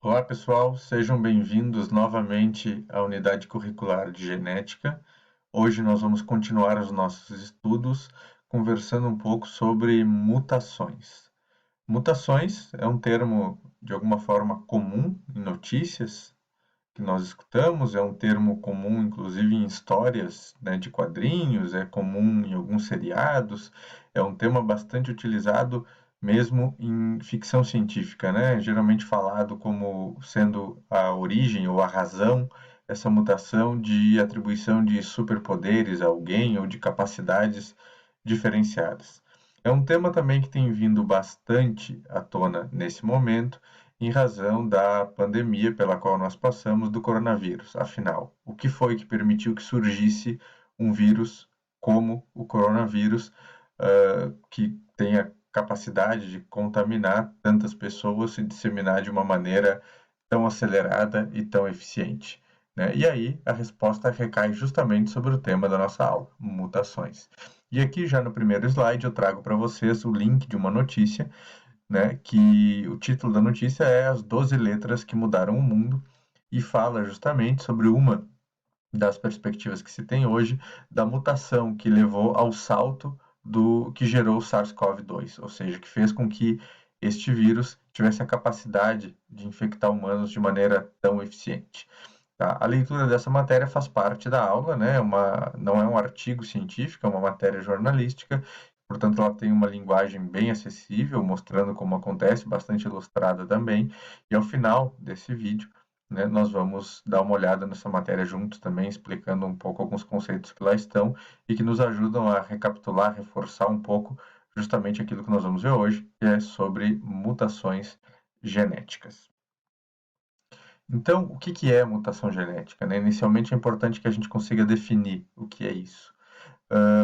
Olá, pessoal, sejam bem-vindos novamente à unidade curricular de genética. Hoje nós vamos continuar os nossos estudos conversando um pouco sobre mutações. Mutações é um termo de alguma forma comum em notícias que nós escutamos, é um termo comum inclusive em histórias, né, de quadrinhos, é comum em alguns seriados, é um tema bastante utilizado mesmo em ficção científica, né? Geralmente falado como sendo a origem ou a razão dessa mutação de atribuição de superpoderes a alguém ou de capacidades diferenciadas. É um tema também que tem vindo bastante à tona nesse momento, em razão da pandemia pela qual nós passamos do coronavírus. Afinal, o que foi que permitiu que surgisse um vírus como o coronavírus, que tem a capacidade de contaminar tantas pessoas e disseminar de uma maneira tão acelerada e tão eficiente? Né? E aí a resposta recai justamente sobre o tema da nossa aula, mutações. E aqui já no primeiro slide eu trago para vocês o link de uma notícia, né, que o título da notícia é As 12 Letras que Mudaram o Mundo, e fala justamente sobre uma das perspectivas que se tem hoje da mutação que levou ao salto do que gerou o SARS-CoV-2, ou seja, que fez com que este vírus tivesse a capacidade de infectar humanos de maneira tão eficiente. Tá? A leitura dessa matéria faz parte da aula, né? Não é um artigo científico, é uma matéria jornalística, portanto, ela tem uma linguagem bem acessível, mostrando como acontece, bastante ilustrada também. E ao final desse vídeo, né, nós vamos dar uma olhada nessa matéria juntos também, explicando um pouco alguns conceitos que lá estão e que nos ajudam a recapitular, reforçar um pouco justamente aquilo que nós vamos ver hoje, que é sobre mutações genéticas. Então, o que é mutação genética? Né? Inicialmente é importante que a gente consiga definir o que é isso.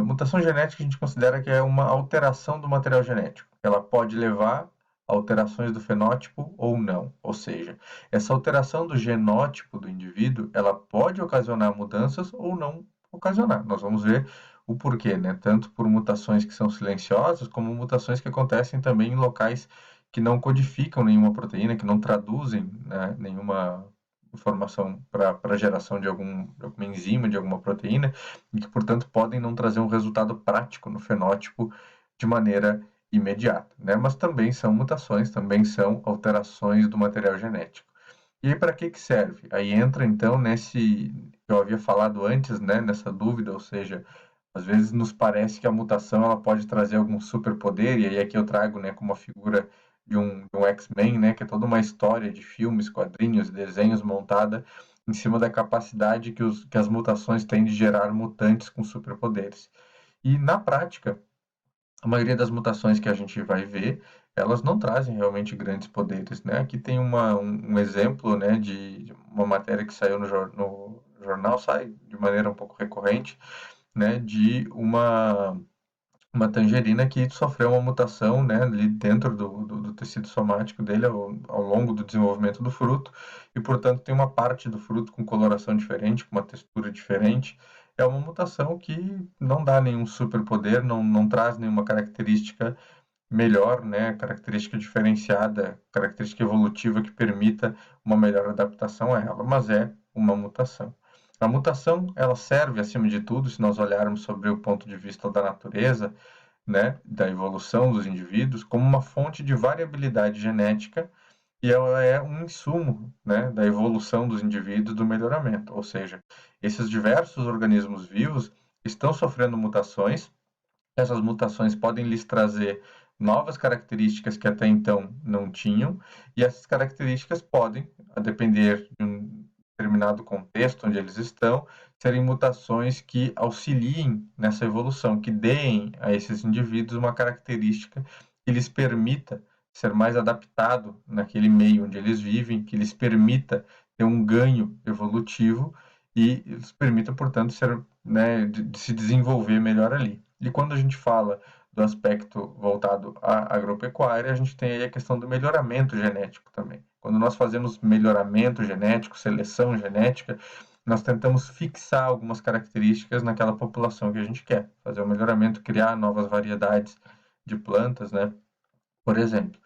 Mutação genética a gente considera que é uma alteração do material genético. Ela pode levar a alterações do fenótipo ou não. Ou seja, essa alteração do genótipo do indivíduo, ela pode ocasionar mudanças ou não ocasionar. Nós vamos ver o porquê, né? Tanto por mutações que são silenciosas, como mutações que acontecem também em locais que não codificam nenhuma proteína, que não traduzem, né, nenhuma informação para a geração de alguma enzima, de alguma proteína, e que, portanto, podem não trazer um resultado prático no fenótipo de maneira imediata, né? Mas também são mutações, também são alterações do material genético. E aí, para que serve? Aí entra, então, nesse que eu havia falado antes, né, nessa dúvida, ou seja, às vezes nos parece que a mutação ela pode trazer algum superpoder, e aí aqui eu trago, né, como a figura de um X-Men, né, que é toda uma história de filmes, quadrinhos, desenhos montada em cima da capacidade que as mutações têm de gerar mutantes com superpoderes. E na prática, a maioria das mutações que a gente vai ver, elas não trazem realmente grandes poderes, né? Aqui tem um exemplo, né, de uma matéria que saiu no jornal, sai de maneira um pouco recorrente, né, de uma tangerina que sofreu uma mutação, né, ali dentro do tecido somático dele ao longo do desenvolvimento do fruto, e portanto tem uma parte do fruto com coloração diferente, com uma textura diferente. É uma mutação que não dá nenhum superpoder, não traz nenhuma característica melhor, né, característica diferenciada, característica evolutiva que permita uma melhor adaptação a ela, mas é uma mutação. A mutação, ela serve, acima de tudo, se nós olharmos sobre o ponto de vista da natureza, né, da evolução dos indivíduos, como uma fonte de variabilidade genética, e ela é um insumo, né, da evolução dos indivíduos, do melhoramento. Ou seja, esses diversos organismos vivos estão sofrendo mutações. Essas mutações podem lhes trazer novas características que até então não tinham, e essas características podem, a depender de um determinado contexto onde eles estão, serem mutações que auxiliem nessa evolução, que deem a esses indivíduos uma característica que lhes permita ser mais adaptado naquele meio onde eles vivem, que lhes permita ter um ganho evolutivo e lhes permita, portanto, ser, né, de se desenvolver melhor ali. E quando a gente fala do aspecto voltado à agropecuária, a gente tem aí a questão do melhoramento genético também. Quando nós fazemos melhoramento genético, seleção genética, nós tentamos fixar algumas características naquela população que a gente quer. Fazer o melhoramento, criar novas variedades de plantas, né? por exemplo.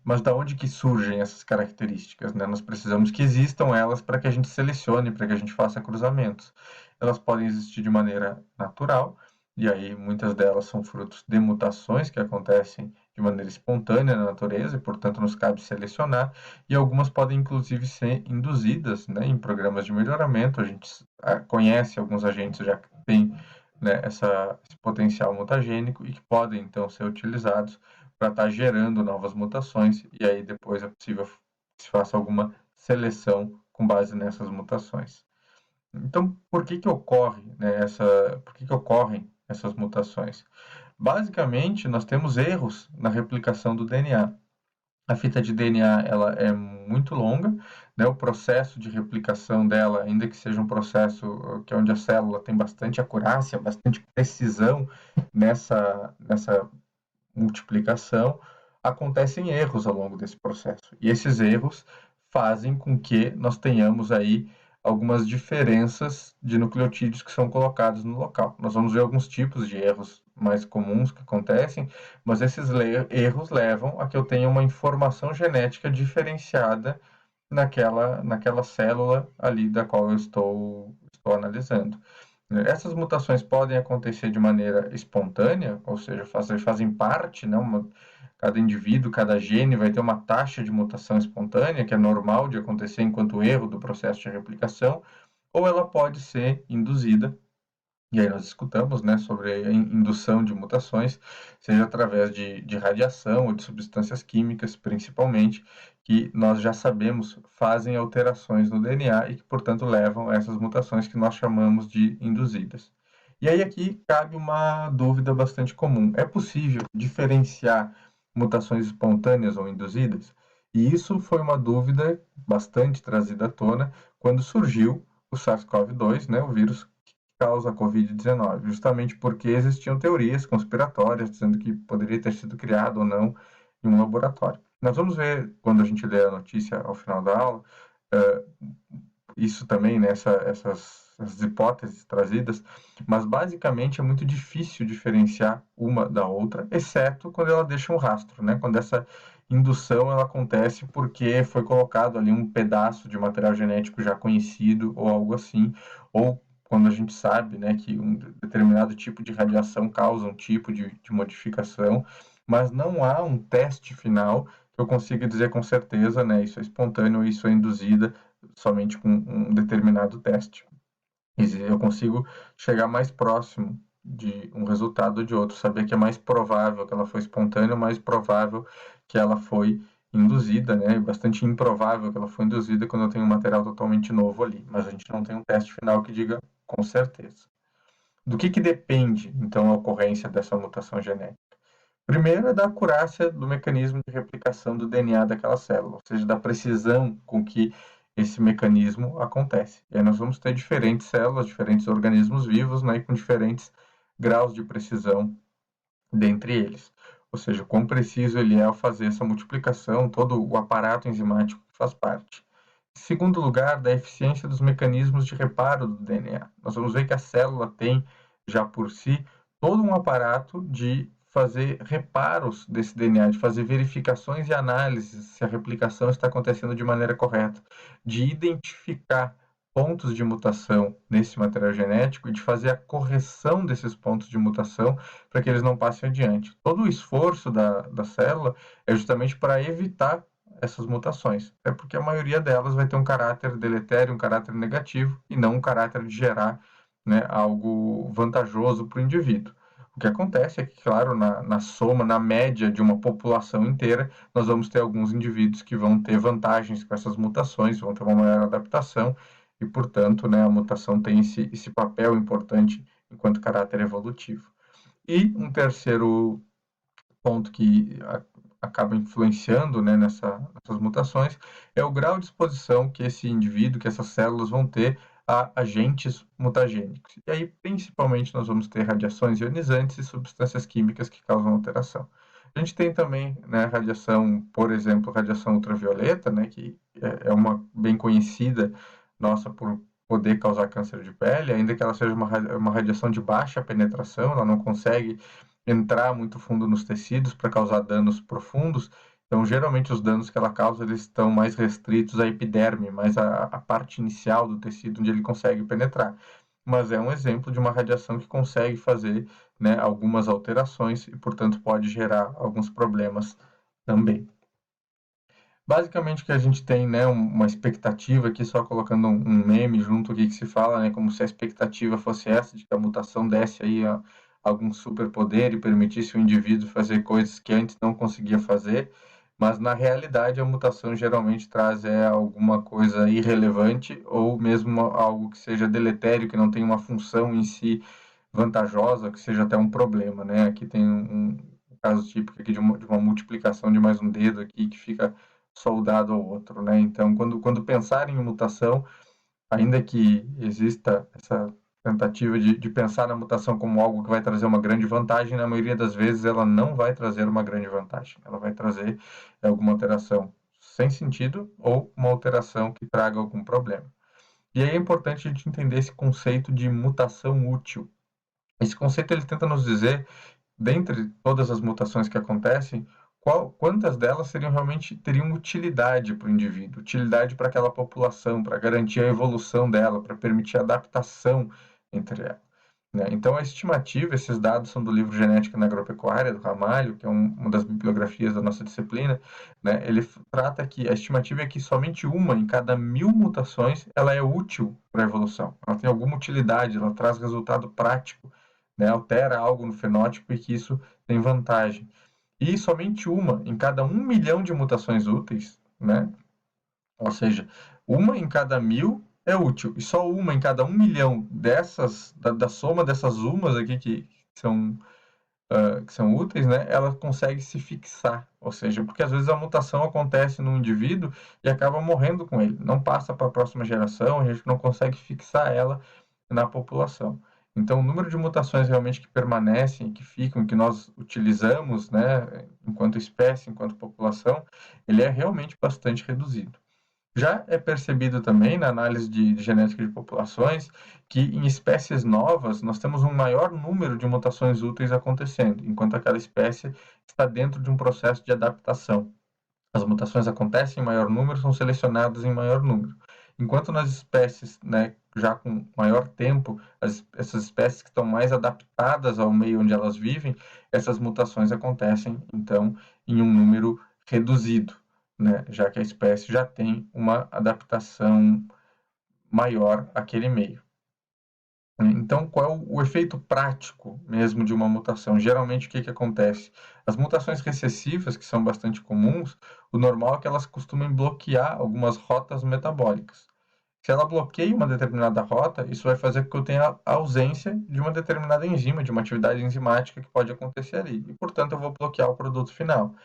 Mas da onde que surgem essas características, né? Nós precisamos que existam elas para que a gente selecione, para que a gente faça cruzamentos. Elas podem existir de maneira natural, e aí muitas delas são frutos de mutações que acontecem de maneira espontânea na natureza, e portanto nos cabe selecionar, e algumas podem inclusive ser induzidas, né, em programas de melhoramento. A gente conhece alguns agentes já que têm, né, esse potencial mutagênico e que podem então ser utilizados para estar gerando novas mutações, e aí depois é possível que se faça alguma seleção com base nessas mutações. Então, por que que ocorrem essas mutações? Basicamente, nós temos erros na replicação do DNA. A fita de DNA ela é muito longa, né? O processo de replicação dela, ainda que seja um processo que é onde a célula tem bastante acurácia, bastante precisão nessa multiplicação, acontecem erros ao longo desse processo. E esses erros fazem com que nós tenhamos aí algumas diferenças de nucleotídeos que são colocados no local. Nós vamos ver alguns tipos de erros mais comuns que acontecem, mas esses erros levam a que eu tenha uma informação genética diferenciada naquela célula ali da qual eu estou analisando. Essas mutações podem acontecer de maneira espontânea, ou seja, fazem parte, né, cada indivíduo, cada gene vai ter uma taxa de mutação espontânea, que é normal de acontecer enquanto erro do processo de replicação, ou ela pode ser induzida, e aí nós escutamos, né, sobre a indução de mutações, seja através de radiação ou de substâncias químicas, principalmente, que nós já sabemos fazem alterações no DNA e que, portanto, levam a essas mutações que nós chamamos de induzidas. E aí aqui cabe uma dúvida bastante comum. É possível diferenciar mutações espontâneas ou induzidas? E isso foi uma dúvida bastante trazida à tona quando surgiu o SARS-CoV-2, né, o vírus causa a Covid-19, justamente porque existiam teorias conspiratórias dizendo que poderia ter sido criado ou não em um laboratório. Nós vamos ver, quando a gente lê a notícia ao final da aula, isso também, né, essas hipóteses trazidas, mas basicamente é muito difícil diferenciar uma da outra, exceto quando ela deixa um rastro, né, quando essa indução ela acontece porque foi colocado ali um pedaço de material genético já conhecido ou algo assim, ou quando a gente sabe, né, que um determinado tipo de radiação causa um tipo de modificação, mas não há um teste final que eu consiga dizer com certeza, né, isso é espontâneo, isso é induzida somente com um determinado teste. Eu consigo chegar mais próximo de um resultado ou de outro, saber que é mais provável que ela foi espontânea, mais provável que ela foi induzida, né? Bastante improvável que ela foi induzida quando eu tenho um material totalmente novo ali, mas a gente não tem um teste final que diga com certeza. Do que depende, então, a ocorrência dessa mutação genética? Primeiro é da acurácia do mecanismo de replicação do DNA daquela célula, ou seja, da precisão com que esse mecanismo acontece. E aí nós vamos ter diferentes células, diferentes organismos vivos, né, com diferentes graus de precisão dentre eles. Ou seja, quão preciso ele é ao fazer essa multiplicação, todo o aparato enzimático que faz parte. Em segundo lugar, da eficiência dos mecanismos de reparo do DNA. Nós vamos ver que a célula tem, já por si, todo um aparato de fazer reparos desse DNA, de fazer verificações e análises se a replicação está acontecendo de maneira correta, de identificar pontos de mutação nesse material genético e de fazer a correção desses pontos de mutação para que eles não passem adiante. Todo o esforço da célula é justamente para evitar essas mutações. É porque a maioria delas vai ter um caráter deletério, um caráter negativo, e não um caráter de gerar, né, algo vantajoso para o indivíduo. O que acontece é que, claro, na soma, na média de uma população inteira, nós vamos ter alguns indivíduos que vão ter vantagens com essas mutações, vão ter uma maior adaptação, e, portanto, né, a mutação tem esse papel importante enquanto caráter evolutivo. E um terceiro ponto que acaba influenciando, né, nessas mutações é o grau de exposição que esse indivíduo, que essas células vão ter a agentes mutagênicos. E aí, principalmente, nós vamos ter radiações ionizantes e substâncias químicas que causam alteração. A gente tem também, né, radiação, por exemplo, radiação ultravioleta, né, que é uma bem conhecida nossa por poder causar câncer de pele, ainda que ela seja uma radiação de baixa penetração, ela não consegue entrar muito fundo nos tecidos para causar danos profundos. Então, geralmente, os danos que ela causa, eles estão mais restritos à epiderme, mais à parte inicial do tecido, onde ele consegue penetrar. Mas é um exemplo de uma radiação que consegue fazer, né, algumas alterações e, portanto, pode gerar alguns problemas também. Basicamente o que a gente tem, né, uma expectativa aqui, só colocando um meme junto aqui que se fala, né, como se a expectativa fosse essa, de que a mutação desse aí algum superpoder e permitisse o indivíduo fazer coisas que antes não conseguia fazer, mas na realidade a mutação geralmente traz alguma coisa irrelevante ou mesmo algo que seja deletério, que não tem uma função em si vantajosa, que seja até um problema, né? Aqui tem um caso típico aqui de uma multiplicação de mais um dedo aqui que fica soldado ao outro, né? Então, quando pensarem em mutação, ainda que exista essa tentativa de pensar na mutação como algo que vai trazer uma grande vantagem, na maioria das vezes ela não vai trazer uma grande vantagem. Ela vai trazer alguma alteração sem sentido ou uma alteração que traga algum problema. E aí é importante a gente entender esse conceito de mutação útil. Esse conceito ele tenta nos dizer, dentre todas as mutações que acontecem, quantas delas teriam utilidade para o indivíduo, utilidade para aquela população, para garantir a evolução dela, para permitir a adaptação entre elas. Né? Então, a estimativa, esses dados são do livro Genética na Agropecuária, do Ramalho, que é uma das bibliografias da nossa disciplina, né? Ele trata que a estimativa é que somente uma em cada 1000 mutações ela é útil para a evolução, ela tem alguma utilidade, ela traz resultado prático, né? Altera algo no fenótipo e que isso tem vantagem. E somente uma em cada 1 milhão de mutações úteis, né? Ou seja, uma em cada 1000 é útil, e só uma em cada 1 milhão dessas, da soma dessas umas aqui são, que são úteis, né? Ela consegue se fixar, ou seja, porque às vezes a mutação acontece no indivíduo e acaba morrendo com ele, não passa para a próxima geração, a gente não consegue fixar ela na população. Então, o número de mutações realmente que permanecem, que ficam, que nós utilizamos, né, enquanto espécie, enquanto população, ele é realmente bastante reduzido. Já é percebido também na análise de genética de populações que em espécies novas nós temos um maior número de mutações úteis acontecendo, enquanto aquela espécie está dentro de um processo de adaptação. As mutações acontecem em maior número, são selecionadas em maior número. Enquanto nas espécies, né, já com maior tempo, essas espécies que estão mais adaptadas ao meio onde elas vivem, essas mutações acontecem, então, em um número reduzido, né, já que a espécie já tem uma adaptação maior àquele meio. Então, qual é o efeito prático mesmo de uma mutação? Geralmente, o que acontece? As mutações recessivas, que são bastante comuns, o normal é que elas costumem bloquear algumas rotas metabólicas. Se ela bloqueia uma determinada rota, isso vai fazer com que eu tenha a ausência de uma determinada enzima, de uma atividade enzimática que pode acontecer ali. E, portanto, eu vou bloquear o produto final.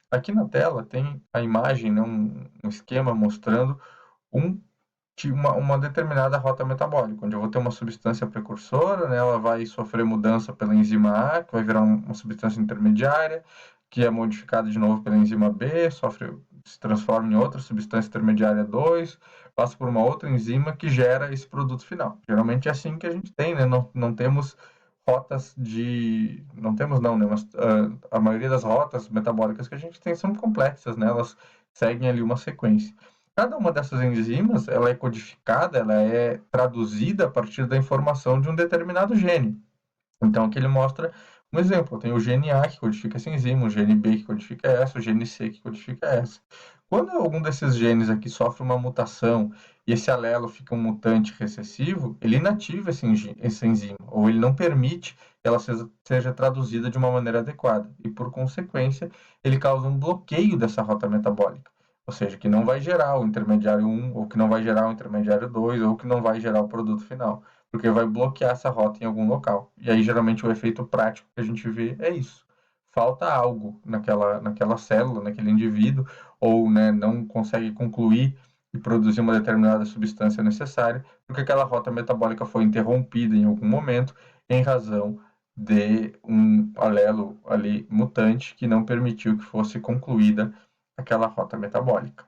Aqui na tela tem a imagem, né, um esquema mostrando um de uma determinada rota metabólica, onde eu vou ter uma substância precursora, né, ela vai sofrer mudança pela enzima A, que vai virar uma substância intermediária, que é modificada de novo pela enzima B, se transforma em outra substância intermediária 2, passa por uma outra enzima que gera esse produto final. Geralmente é assim que a gente tem, né? Não temos rotas de... Não temos não, né? Mas a maioria das rotas metabólicas que a gente tem são complexas, né? Elas seguem ali uma sequência. Cada uma dessas enzimas, ela é codificada, ela é traduzida a partir da informação de um determinado gene. Então, aqui ele mostra um exemplo. Tem o gene A que codifica essa enzima, o gene B que codifica essa, o gene C que codifica essa. Quando algum desses genes aqui sofre uma mutação e esse alelo fica um mutante recessivo, ele inativa essa enzima, ou ele não permite que ela seja traduzida de uma maneira adequada. E, por consequência, ele causa um bloqueio dessa rota metabólica. Ou seja, que não vai gerar o intermediário 1, ou que não vai gerar o intermediário 2, ou que não vai gerar o produto final, porque vai bloquear essa rota em algum local. E aí, geralmente, o efeito prático que a gente vê é isso. Falta algo naquela célula, naquele indivíduo, ou, né, não consegue concluir e produzir uma determinada substância necessária, porque aquela rota metabólica foi interrompida em algum momento em razão de um alelo ali mutante que não permitiu que fosse concluída aquela rota metabólica.